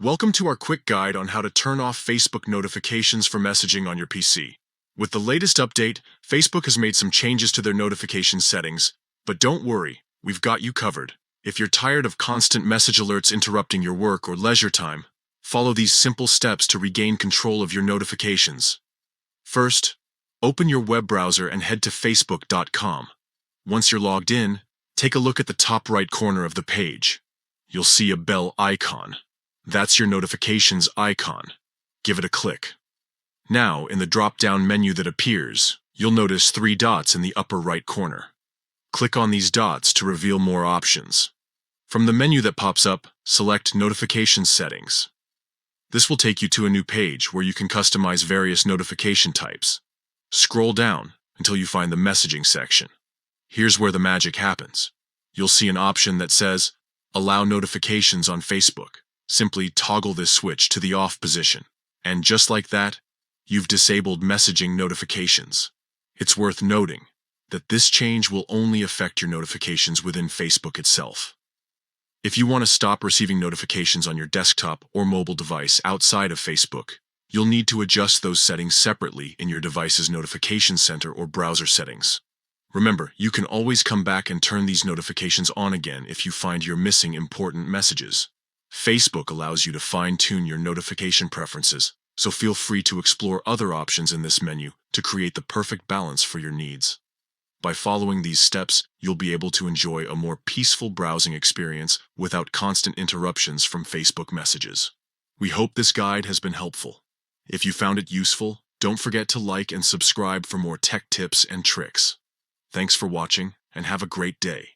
Welcome to our quick guide on how to turn off Facebook notifications for messaging on your PC. With the latest update, Facebook has made some changes to their notification settings, but don't worry, we've got you covered. If you're tired of constant message alerts interrupting your work or leisure time, follow these simple steps to regain control of your notifications. First, open your web browser and head to facebook.com. Once you're logged in, take a look at the top right corner of the page. You'll see a bell icon. That's your notifications icon. Give it a click. Now, in the drop-down menu that appears, you'll notice 3 dots in the upper right corner. Click on these dots to reveal more options. From the menu that pops up, select Notification Settings. This will take you to a new page where you can customize various notification types. Scroll down until you find the messaging section. Here's where the magic happens. You'll see an option that says, Allow notifications on Facebook. Simply toggle this switch to the off position, and just like that, you've disabled messaging notifications. It's worth noting that this change will only affect your notifications within Facebook itself. If you want to stop receiving notifications on your desktop or mobile device outside of Facebook, you'll need to adjust those settings separately in your device's notification center or browser settings. Remember, you can always come back and turn these notifications on again if you find you're missing important messages. Facebook allows you to fine-tune your notification preferences, so feel free to explore other options in this menu to create the perfect balance for your needs. By following these steps, you'll be able to enjoy a more peaceful browsing experience without constant interruptions from Facebook messages. We hope this guide has been helpful. If you found it useful, don't forget to like and subscribe for more tech tips and tricks. Thanks for watching, and have a great day.